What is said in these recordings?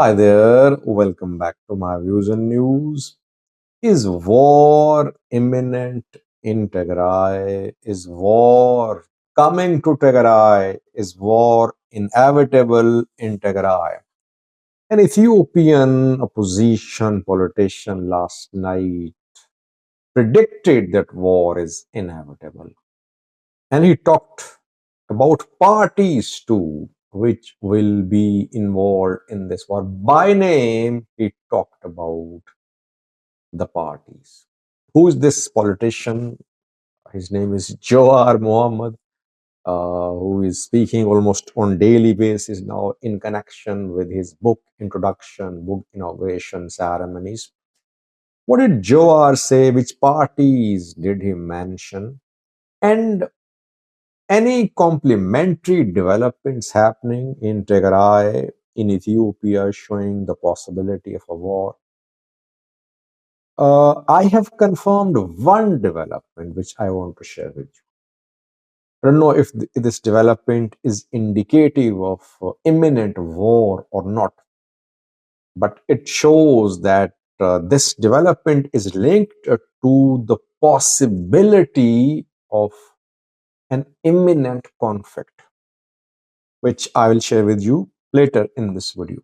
Hi there, welcome back to my views and news. Is war imminent in Tigray? Is war coming to Tigray? Is war inevitable in Tigray? An Ethiopian opposition politician last night predicted that war is inevitable. And he talked about parties too, which will be involved in this war. By name, he talked about the parties. Who is this politician? His name is Jawar Muhammad, who is speaking almost on daily basis now in connection with his book introduction, book inauguration ceremonies. What did Jawar say? Which parties did he mention? And any complementary developments happening in Tigray, in Ethiopia, showing the possibility of a war? I have confirmed one development which I want to share with you. I don't know if this development is indicative of imminent war or not, but it shows that this development is linked to the possibility of an imminent conflict, which I will share with you later in this video.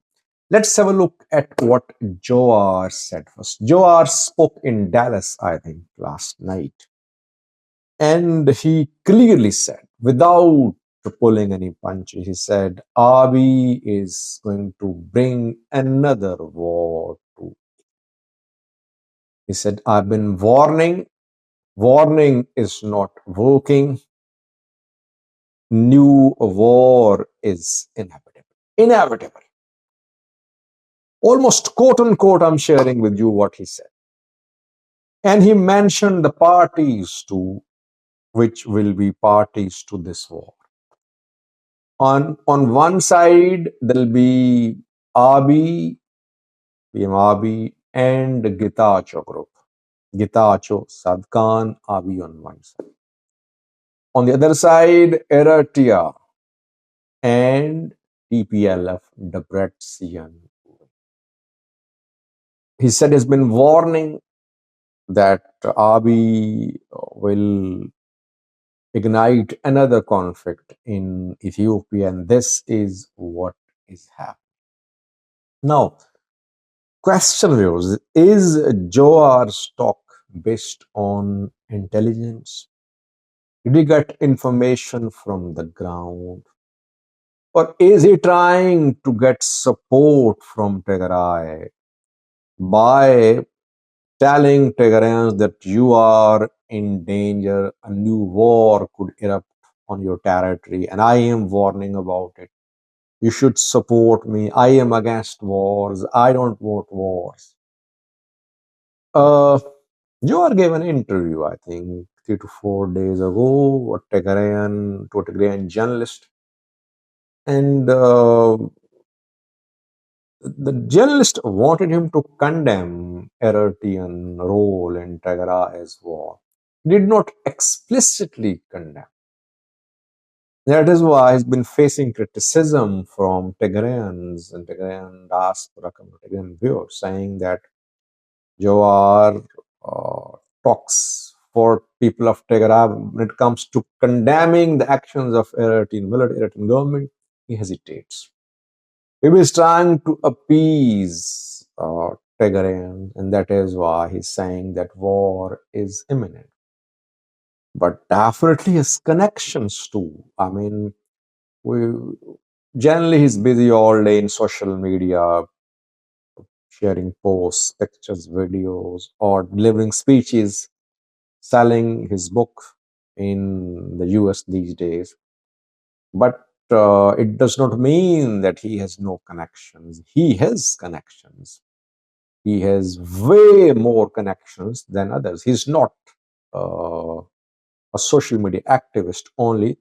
Let's have a look at what Jawar said first. Jawar spoke in Dallas, I think, last night. And he clearly said, without pulling any punches, he said, Abiy is going to bring another war to. He said, I've been warning. Warning is not working. New war is inevitable. Inevitable. Almost quote unquote, I'm sharing with you what he said. And he mentioned the parties too, which will be parties to this war. On one side, there'll be Abiy, PM Abiy, and Getachew group. Getachew, Sadkan, Abiy on one side. On the other side, Eritrea and TPLF, Debrecen. He said he's been warning that Abiy will ignite another conflict in Ethiopia, and this is what is happening. Now, question viewers, is Joar's talk based on intelligence? Did he get information from the ground? Or is he trying to get support from Tigray by telling Tigrayans that you are in danger, a new war could erupt on your territory, and I am warning about it. You should support me. I am against wars. I don't want wars. Jawar gave an interview, I think, 3 to 4 days ago, to a Tigrayan journalist. And the journalist wanted him to condemn Eritrean role in Tigray's war. He did not explicitly condemn. That is why he's been facing criticism from Tigrayans and Tigrayan diaspora, Tigrayan viewers, saying that Jawar talks for people of Tigray when it comes to condemning the actions of Eritrean military, Eritrean government. He hesitates. He is trying to appease Tigrayans, and that is why he's saying that war is imminent. But definitely his connections too. I mean, generally he's busy all day in social media, sharing posts, pictures, videos, or delivering speeches, selling his book in the US these days. But it does not mean that he has no connections. He has connections. He has way more connections than others. He's not a social media activist only.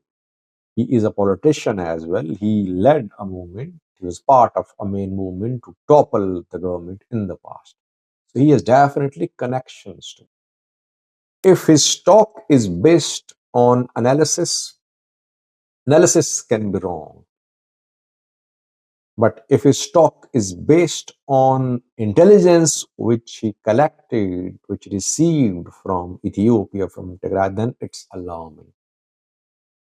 He is a politician as well. He led a movement. He was part of a main movement to topple the government in the past. So he has definitely connections to. If his talk is based on analysis, analysis can be wrong. But if his stock is based on intelligence which he collected, which received from Ethiopia, from Tigray, then it's alarming.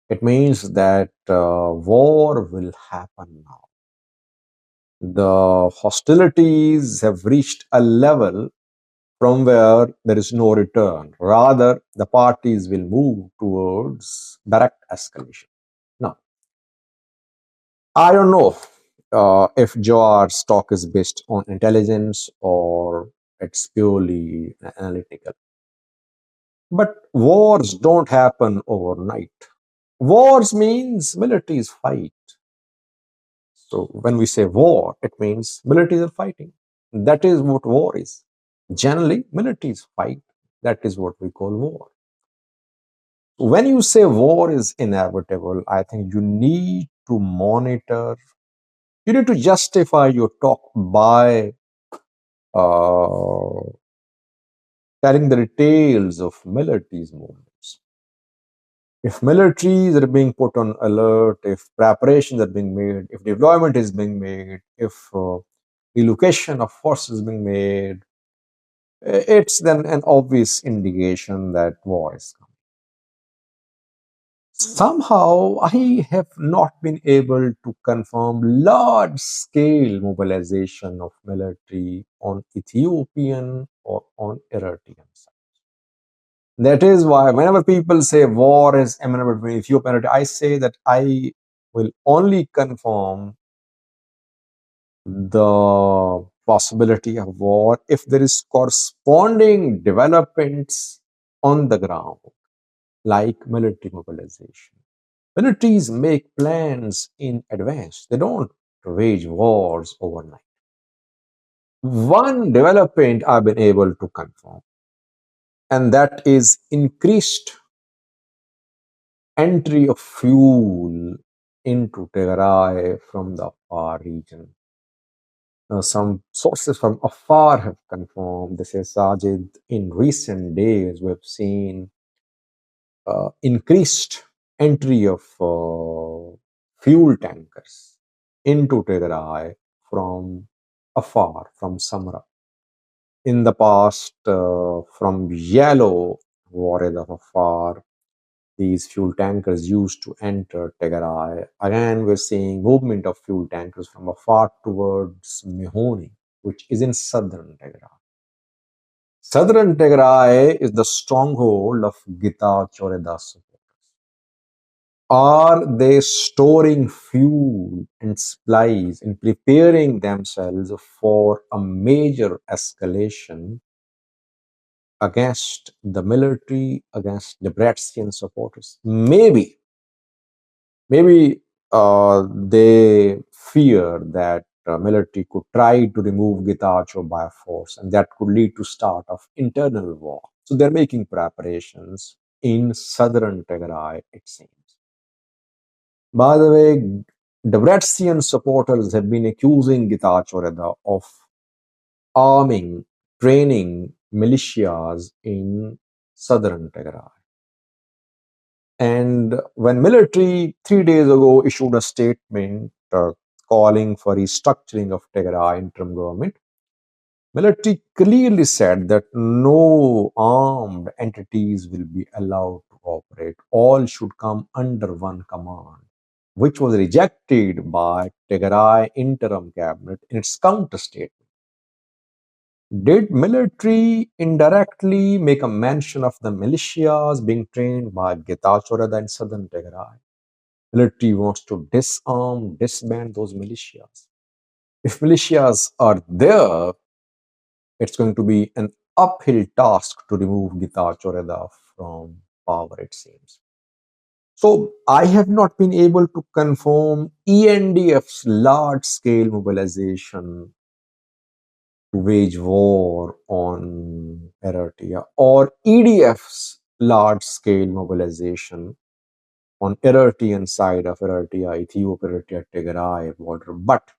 It means that war will happen now. The hostilities have reached a level from where there is no return. Rather, the parties will move towards direct escalation. Now, I don't know if Jawar's stock is based on intelligence or it's purely analytical. But wars don't happen overnight. Wars means militaries fight. So when we say war, it means militaries are fighting. That is what war is. Generally, militaries fight. That is what we call war. When you say war is inevitable, I think you need to monitor, you need to justify your talk by uh, telling the details of military's movements. If militaries are being put on alert, if preparations are being made, if deployment is being made, if relocation of forces is being made, it's then an obvious indication that war is coming. Somehow, I have not been able to confirm large scale mobilization of military on Ethiopian or on Eritrean side. That is why, whenever people say war is imminent between Ethiopia and Eritrea, I say that I will only confirm the possibility of war if there is corresponding developments on the ground, like military mobilization. Militaries make plans in advance. They don't wage wars overnight. One development I've been able to confirm, and that is increased entry of fuel into Tigray from the Afar region. Some sources from Afar have confirmed this is Sajid. In recent days, we've seen increased entry of fuel tankers into Tigray from Afar, from Samra. In the past, from Yellow Warrior of Afar, these fuel tankers used to enter Tigray. Again, we're seeing movement of fuel tankers from Afar towards Mihoni, which is in southern Tigray. Southern Tigray is the stronghold of Gita Choredas. Are they storing fuel and supplies and preparing themselves for a major escalation against the military, against Debretsian supporters? Maybe they fear that military could try to remove Getachew by force, and that could lead to start of internal war. So they're making preparations in southern Tigray, it seems. By the way, Debretsian supporters have been accusing Getachew of arming, training militias in southern Tigray. And when military 3 days ago issued a statement calling for restructuring of Tigray interim government, military clearly said that no armed entities will be allowed to operate. All should come under one command, which was rejected by Tigray interim cabinet in its counter statement. Did military indirectly make a mention of the militias being trained by Getachew in southern Tigray? Military wants to disarm, disband those militias. If militias are there, it's going to be an uphill task to remove Getachew from power, it seems. So I have not been able to confirm ENDF's large-scale mobilization to wage war on Eritrea or EDF's large-scale mobilization on Eritrean side of Eritrea, Ethiopia, Eritrea, Tigray border. But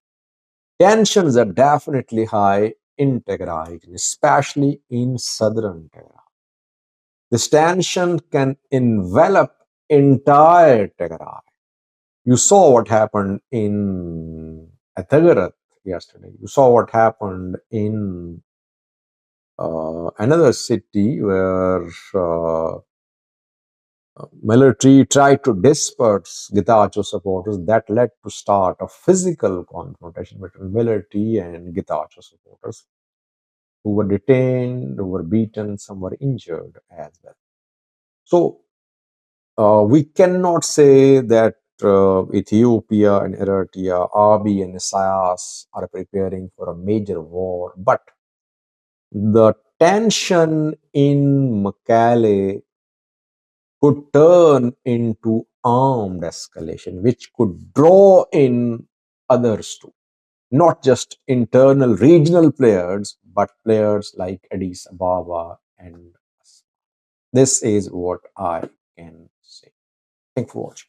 tensions are definitely high in Tigray, especially in southern Tigray. This tension can envelop entire Tigray. You saw what happened in at Tigray yesterday. You saw what happened in another city where military tried to disperse Getachew supporters. That led to start a physical confrontation between military and Getachew supporters, who were detained, who were beaten, some were injured as well. So we cannot say that Ethiopia and Eritrea, Abiy and Isaias are preparing for a major war, but the tension in Mekelle could turn into armed escalation, which could draw in others too, not just internal regional players, but players like Addis Ababa and us. This is what I can say. Thank you for watching.